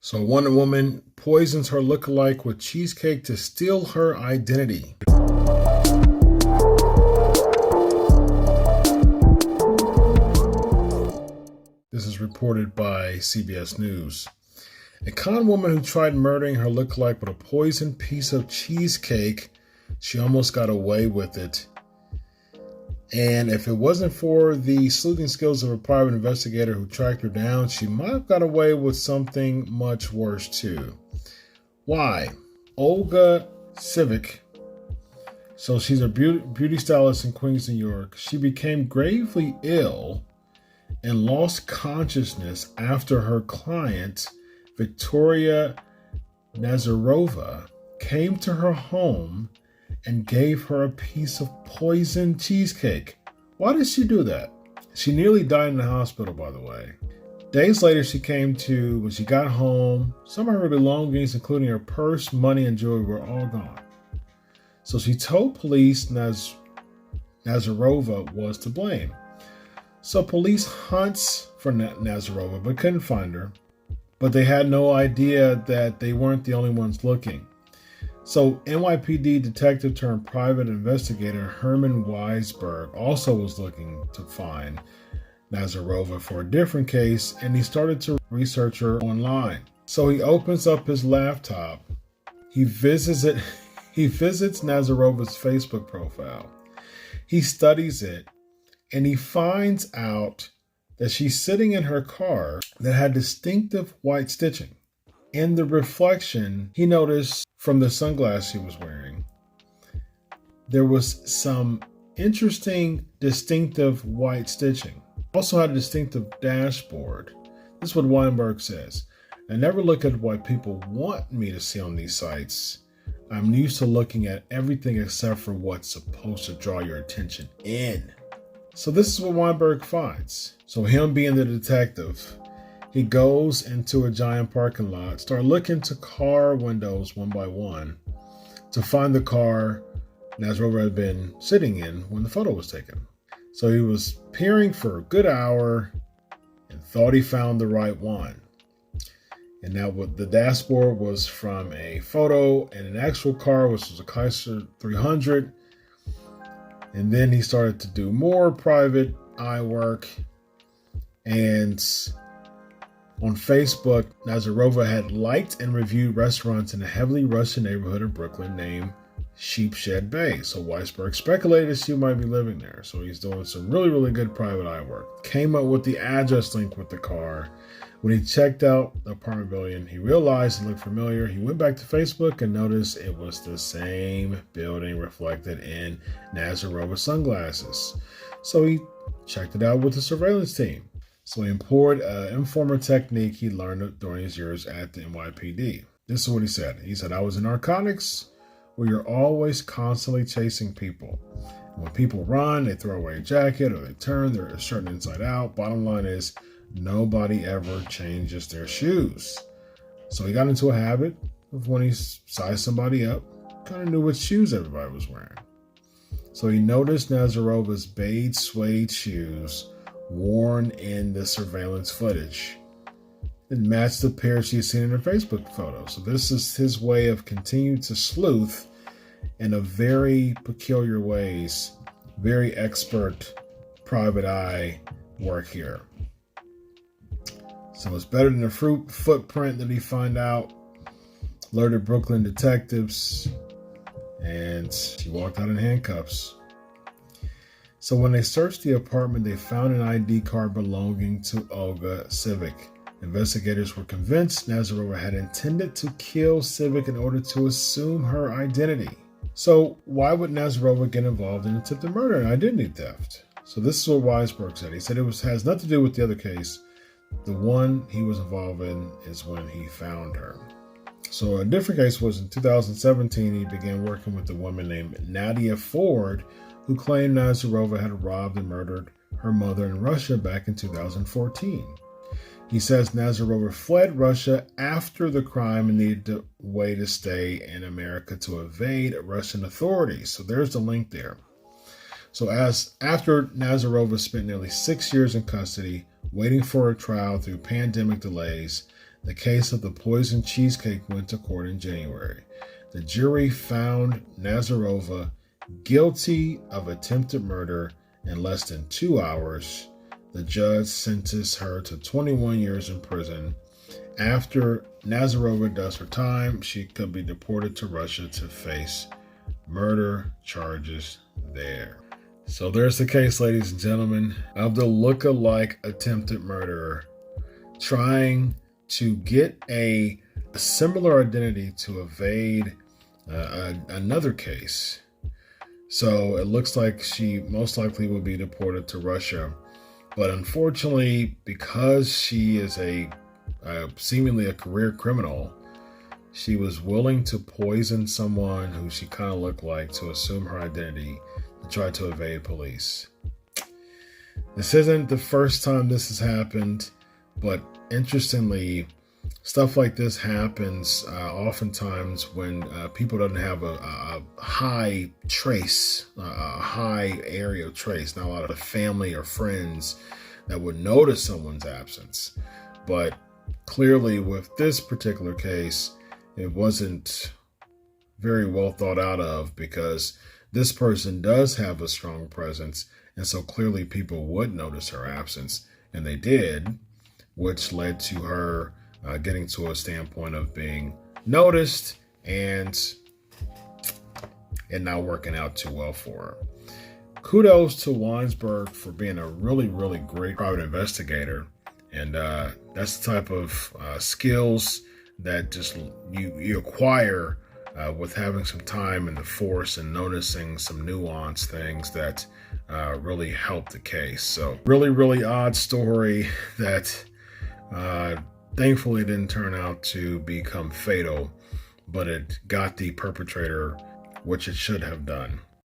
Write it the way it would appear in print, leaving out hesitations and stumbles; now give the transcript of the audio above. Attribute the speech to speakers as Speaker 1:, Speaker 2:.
Speaker 1: So Wonder Woman poisons her lookalike with cheesecake to steal her identity. This is reported by CBS News. A con woman who tried murdering her lookalike with a poisoned piece of cheesecake, she almost got away with it. And if it wasn't for the sleuthing skills of a private investigator who tracked her down, she might have got away with something much worse too. Why? Olga Tsvyk, so she's a beauty stylist in Queens, New York. She became gravely ill and lost consciousness after her client, Victoria Nasyrova, came to her home and gave her a piece of poisoned cheesecake. Why did she do that? She nearly died in the hospital, by the way. Days later, she came to, when she got home, some of her belongings, including her purse, money, and jewelry, were all gone. So she told police Nasyrova was to blame. So police hunts for Nasyrova, but couldn't find her. But they had no idea that they weren't the only ones looking. So NYPD detective turned private investigator Herman Weisberg also was looking to find Nasyrova for a different case, and he started to research her online. So he opens up his laptop. He visits Nasyrova's Facebook profile. He studies it, and he finds out that she's sitting in her car that had distinctive white stitching. In the reflection, he noticed from the sunglasses she was wearing, there was some interesting, distinctive white stitching. Also had a distinctive dashboard. This is what Weinberg says. I never look at what people want me to see on these sites. I'm used to looking at everything except for what's supposed to draw your attention in. So this is what Weinberg finds. So him being the detective, he goes into a giant parking lot, start looking to car windows one by one to find the car Nasyrova had been sitting in when the photo was taken. So he was peering for a good hour and thought he found the right one. And now what the dashboard was from a photo and an actual car, which was a Chrysler 300. And then he started to do more private eye work. And on Facebook, Nasyrova had liked and reviewed restaurants in a heavily Russian neighborhood of Brooklyn named Sheepshead Bay. So Weisberg speculated she might be living there. So he's doing some really, really good private eye work. Came up with the address link with the car. When he checked out the apartment building, he realized it looked familiar. He went back to Facebook and noticed it was the same building reflected in Nasyrova's sunglasses. So he checked it out with the surveillance team. So he employed an informal technique he learned during his years at the NYPD. This is what he said. He said, I was in narcotics where you're always constantly chasing people. And when people run, they throw away a jacket or they turn their shirt inside out. Bottom line is, nobody ever changes their shoes. So he got into a habit of when he sized somebody up, kind of knew what shoes everybody was wearing. So he noticed Nasyrova's beige suede shoes worn in the surveillance footage. It matched the pair she had seen in her Facebook photo. So this is his way of continuing to sleuth in a very peculiar ways, very expert private eye work here. So it's better than the footprint that he found out. Alerted Brooklyn detectives, and she walked out in handcuffs. So when they searched the apartment, they found an ID card belonging to Olga Tsvyk. Investigators were convinced Nasyrova had intended to kill Tsvyk in order to assume her identity. So why would Nasyrova get involved in attempted murder and identity theft? So this is what Weisberg said. He said has nothing to do with the other case. The one he was involved in is when he found her. So a different case was in 2017, he began working with a woman named Nadia Ford, who claimed Nasyrova had robbed and murdered her mother in Russia back in 2014. He says Nasyrova fled Russia after the crime and needed a way to stay in America to evade Russian authorities. So there's the link there. So after Nasyrova spent nearly 6 years in custody, waiting for a trial through pandemic delays, The case of the poisoned cheesecake went to court in January. The jury found Nasyrova guilty of attempted murder in less than 2 hours. The judge sentenced her to 21 years in prison. After Nasyrova does her time, she could be deported to Russia to face murder charges there. So there's the case, ladies and gentlemen, of the look-alike attempted murderer trying to get a similar identity to evade another case. So it looks like she most likely will be deported to Russia. But unfortunately, because she is seemingly a career criminal, she was willing to poison someone who she kind of looked like to assume her identity to try to evade police. This isn't the first time this has happened, but interestingly, stuff like this happens oftentimes when people don't have a high trace, a high area of trace, not a lot of family or friends that would notice someone's absence. But clearly with this particular case, it wasn't very well thought out of, because this person does have a strong presence, and so clearly people would notice her absence, and they did, which led to her getting to a standpoint of being noticed and it not working out too well for her. Kudos to Weinsberg for being a really, really great private investigator. And that's the type of skills that just you acquire with having some time in the force and noticing some nuanced things that really help the case. So really, really odd story that thankfully didn't turn out to become fatal, but it got the perpetrator, which it should have done.